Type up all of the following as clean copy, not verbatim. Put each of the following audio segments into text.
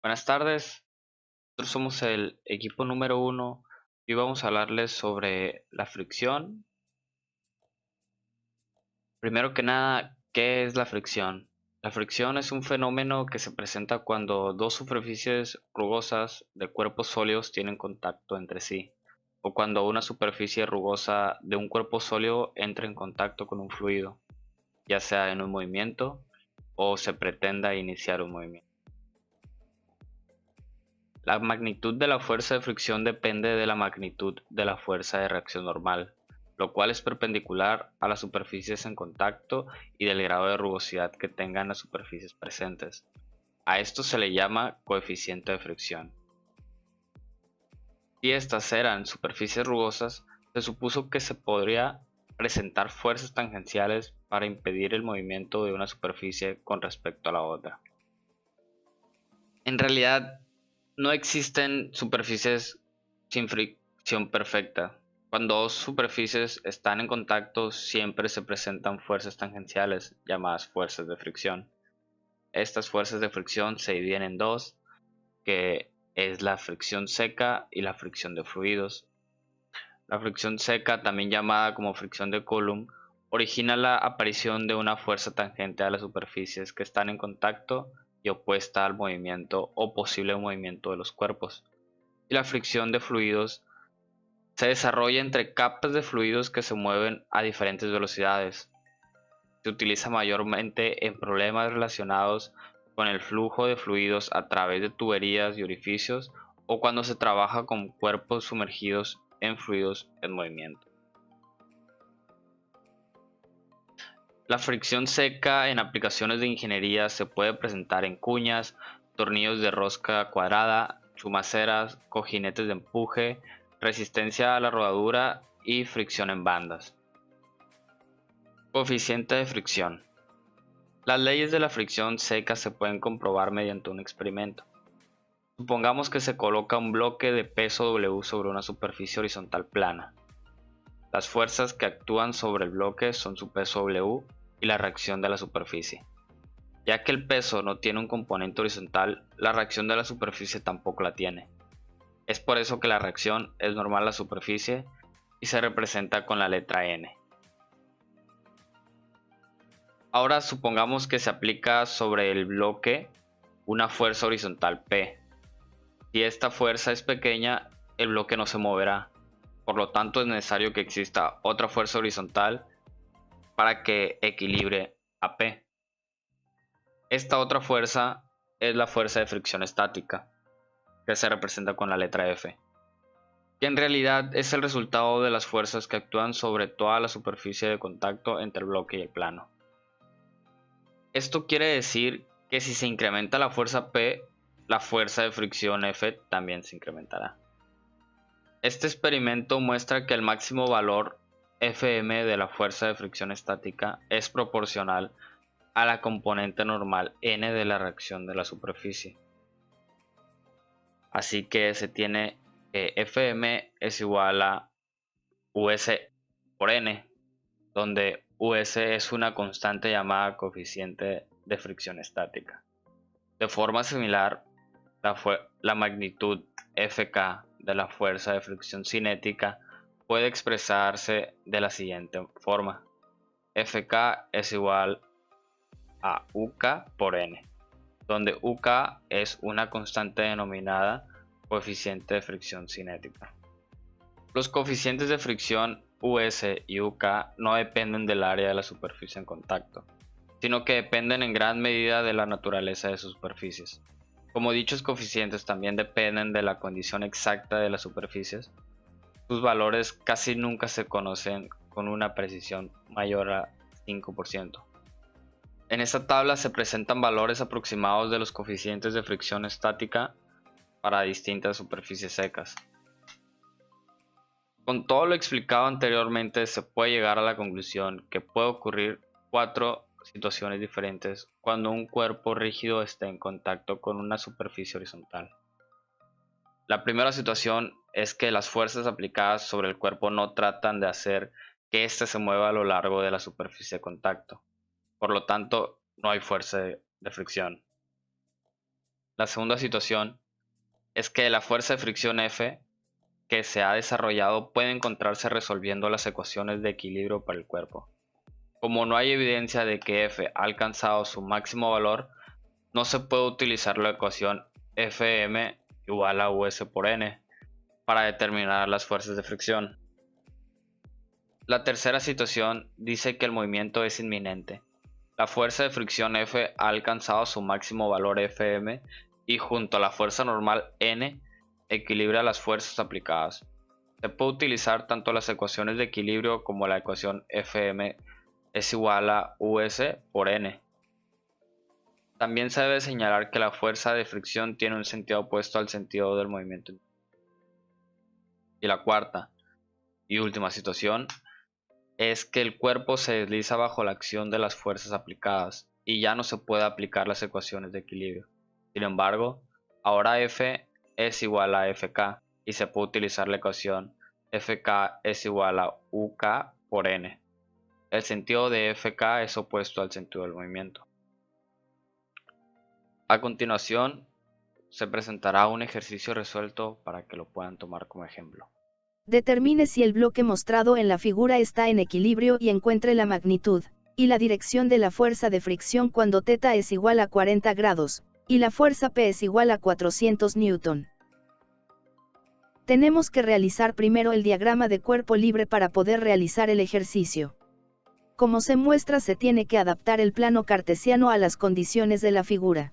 Buenas tardes, nosotros somos el equipo número 1 y vamos a hablarles sobre la fricción. Primero que nada, ¿qué es la fricción? La fricción es un fenómeno que se presenta cuando dos superficies rugosas de cuerpos sólidos tienen contacto entre sí, o cuando una superficie rugosa de un cuerpo sólido entra en contacto con un fluido, ya sea en un movimiento o se pretenda iniciar un movimiento. La magnitud de la fuerza de fricción depende de la magnitud de la fuerza de reacción normal, lo cual es perpendicular a las superficies en contacto y del grado de rugosidad que tengan las superficies presentes. A esto se le llama coeficiente de fricción. Si estas eran superficies rugosas, se supuso que se podría presentar fuerzas tangenciales para impedir el movimiento de una superficie con respecto a la otra. En realidad, no existen superficies sin fricción perfecta. Cuando dos superficies están en contacto, siempre se presentan fuerzas tangenciales, llamadas fuerzas de fricción. Estas fuerzas de fricción se dividen en dos, que es la fricción seca y la fricción de fluidos. La fricción seca, también llamada como fricción de Coulomb, origina la aparición de una fuerza tangente a las superficies que están en contacto y opuesta al movimiento o posible movimiento de los cuerpos. Y la fricción de fluidos se desarrolla entre capas de fluidos que se mueven a diferentes velocidades. Se utiliza mayormente en problemas relacionados con el flujo de fluidos a través de tuberías y orificios o cuando se trabaja con cuerpos sumergidos en fluidos en movimiento. La fricción seca en aplicaciones de ingeniería se puede presentar en cuñas, tornillos de rosca cuadrada, chumaceras, cojinetes de empuje, resistencia a la rodadura y fricción en bandas. Coeficiente de fricción. Las leyes de la fricción seca se pueden comprobar mediante un experimento. Supongamos que se coloca un bloque de peso W sobre una superficie horizontal plana. Las fuerzas que actúan sobre el bloque son su peso W y la reacción de la superficie. Ya que el peso no tiene un componente horizontal, la reacción de la superficie tampoco la tiene. Es por eso que la reacción es normal a la superficie y se representa con la letra N. Ahora supongamos que se aplica sobre el bloque una fuerza horizontal P. Si esta fuerza es pequeña, el bloque no se moverá. Por lo tanto, es necesario que exista otra fuerza horizontal para que equilibre a P. Esta otra fuerza es la fuerza de fricción estática, que se representa con la letra F, que en realidad es el resultado de las fuerzas que actúan sobre toda la superficie de contacto entre el bloque y el plano. Esto quiere decir que si se incrementa la fuerza P, la fuerza de fricción F también se incrementará. Este experimento muestra que el máximo valor Fm de la fuerza de fricción estática es proporcional a la componente normal n de la reacción de la superficie. Así que se tiene que Fm es igual a Us por n, donde Us es una constante llamada coeficiente de fricción estática. De forma similar, la magnitud Fk de la fuerza de fricción cinética puede expresarse de la siguiente forma. Fk es igual a Uk por n, donde Uk es una constante denominada coeficiente de fricción cinética. Los coeficientes de fricción Us y Uk no dependen del área de la superficie en contacto, sino que dependen en gran medida de la naturaleza de sus superficies. Como dichos coeficientes también dependen de la condición exacta de las superficies, sus valores casi nunca se conocen con una precisión mayor a 5%. En esta tabla se presentan valores aproximados de los coeficientes de fricción estática para distintas superficies secas. Con todo lo explicado anteriormente, se puede llegar a la conclusión que puede ocurrir 4 situaciones diferentes cuando un cuerpo rígido esté en contacto con una superficie horizontal. La primera situación es que las fuerzas aplicadas sobre el cuerpo no tratan de hacer que éste se mueva a lo largo de la superficie de contacto. Por lo tanto, no hay fuerza de fricción. La segunda situación es que la fuerza de fricción F que se ha desarrollado puede encontrarse resolviendo las ecuaciones de equilibrio para el cuerpo. Como no hay evidencia de que F ha alcanzado su máximo valor, no se puede utilizar la ecuación Fm igual a Us por N para determinar las fuerzas de fricción. La tercera situación dice que el movimiento es inminente. La fuerza de fricción F ha alcanzado su máximo valor Fm y junto a la fuerza normal N equilibra las fuerzas aplicadas. Se puede utilizar tanto las ecuaciones de equilibrio como la ecuación Fm es igual a Us por N. También se debe señalar que la fuerza de fricción tiene un sentido opuesto al sentido del movimiento. Y la cuarta y última situación es que el cuerpo se desliza bajo la acción de las fuerzas aplicadas y ya no se puede aplicar las ecuaciones de equilibrio. Sin embargo, ahora F es igual a Fk y se puede utilizar la ecuación Fk es igual a Uk por N. El sentido de Fk es opuesto al sentido del movimiento. A continuación, se presentará un ejercicio resuelto para que lo puedan tomar como ejemplo. Determine si el bloque mostrado en la figura está en equilibrio y encuentre la magnitud y la dirección de la fuerza de fricción cuando θ es igual a 40 grados, y la fuerza P es igual a 400 Newton. Tenemos que realizar primero el diagrama de cuerpo libre para poder realizar el ejercicio. Como se muestra, se tiene que adaptar el plano cartesiano a las condiciones de la figura.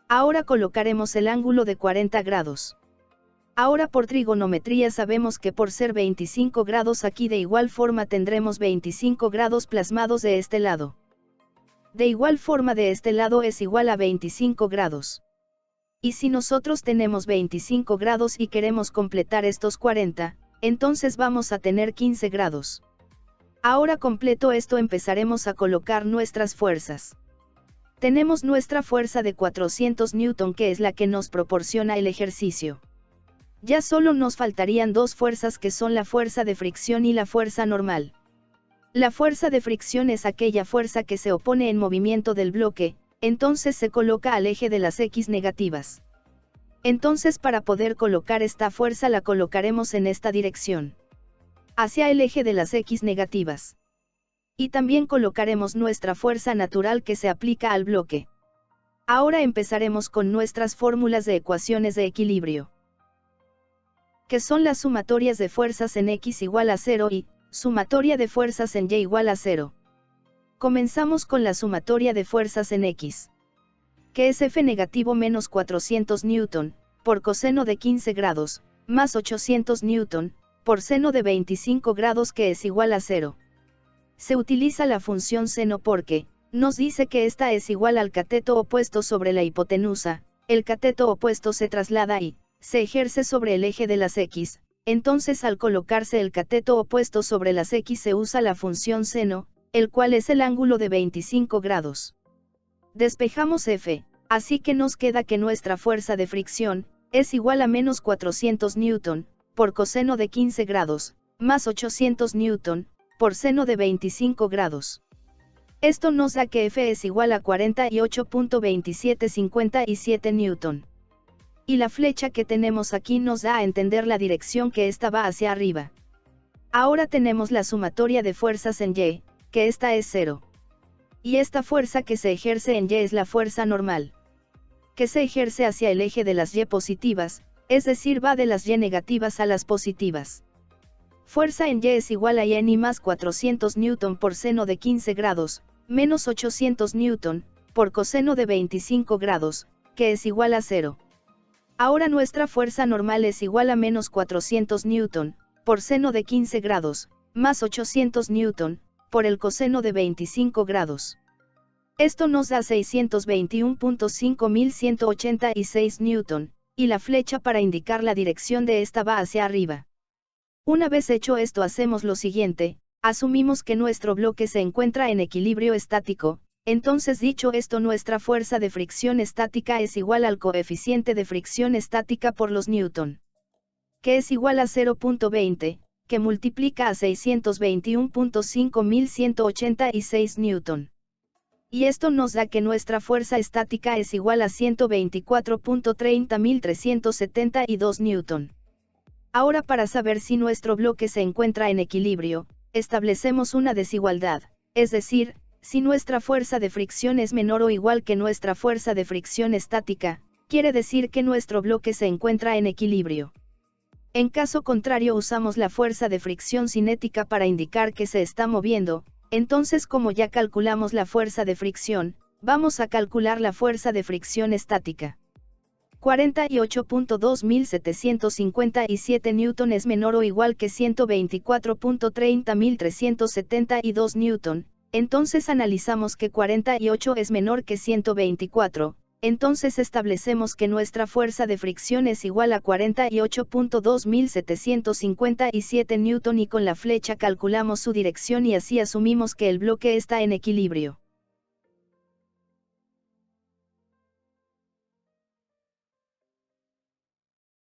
Ahora colocaremos el ángulo de 40 grados. Ahora por trigonometría sabemos que por ser 25 grados aquí de igual forma tendremos 25 grados plasmados de este lado. De igual forma de este lado es igual a 25 grados. Y si nosotros tenemos 25 grados y queremos completar estos 40, entonces vamos a tener 15 grados. Ahora completo esto empezaremos a colocar nuestras fuerzas. Tenemos nuestra fuerza de 400 Newton que es la que nos proporciona el ejercicio. Ya solo nos faltarían dos fuerzas que son la fuerza de fricción y la fuerza normal. La fuerza de fricción es aquella fuerza que se opone en movimiento del bloque, entonces se coloca al eje de las X negativas. Entonces para poder colocar esta fuerza la colocaremos en esta dirección, hacia el eje de las X negativas. Y también colocaremos nuestra fuerza natural que se aplica al bloque. Ahora empezaremos con nuestras fórmulas de ecuaciones de equilibrio, que son las sumatorias de fuerzas en X igual a 0 y sumatoria de fuerzas en Y igual a 0. Comenzamos con la sumatoria de fuerzas en X, que es F negativo menos 400 Newton, por coseno de 15 grados, más 800 Newton, por seno de 25 grados que es igual a 0. Se utiliza la función seno porque nos dice que esta es igual al cateto opuesto sobre la hipotenusa, el cateto opuesto se traslada y se ejerce sobre el eje de las X, entonces al colocarse el cateto opuesto sobre las X se usa la función seno, el cual es el ángulo de 25 grados. Despejamos F, así que nos queda que nuestra fuerza de fricción es igual a menos 400 Newton, por coseno de 15 grados, más 800 Newton, por seno de 25 grados. Esto nos da que F es igual a 48.2757 Newton. Y la flecha que tenemos aquí nos da a entender la dirección que esta va hacia arriba. Ahora tenemos la sumatoria de fuerzas en Y, que esta es 0. Y esta fuerza que se ejerce en Y es la fuerza normal, que se ejerce hacia el eje de las Y positivas, es decir, va de las Y negativas a las positivas. Fuerza en Y es igual a N más 400 Newton por seno de 15 grados, menos 800 Newton, por coseno de 25 grados, que es igual a 0. Ahora nuestra fuerza normal es igual a menos 400 Newton, por seno de 15 grados, más 800 Newton, por el coseno de 25 grados. Esto nos da 621.5186 Newton, y la flecha para indicar la dirección de esta va hacia arriba. Una vez hecho esto hacemos lo siguiente, asumimos que nuestro bloque se encuentra en equilibrio estático. Entonces dicho esto nuestra fuerza de fricción estática es igual al coeficiente de fricción estática por los Newton, que es igual a 0.20, que multiplica a 621.5186 Newton. y esto nos da que nuestra fuerza estática es igual a 124.30.372 Newton. Ahora para saber si nuestro bloque se encuentra en equilibrio, establecemos una desigualdad, es decir, si nuestra fuerza de fricción es menor o igual que nuestra fuerza de fricción estática, quiere decir que nuestro bloque se encuentra en equilibrio. En caso contrario usamos la fuerza de fricción cinética para indicar que se está moviendo, entonces como ya calculamos la fuerza de fricción, vamos a calcular la fuerza de fricción estática. 48.2757 Newton es menor o igual que 124.30.372 Newton, entonces analizamos que 48 es menor que 124, entonces establecemos que nuestra fuerza de fricción es igual a 48.2757 Newton y con la flecha calculamos su dirección y así asumimos que el bloque está en equilibrio.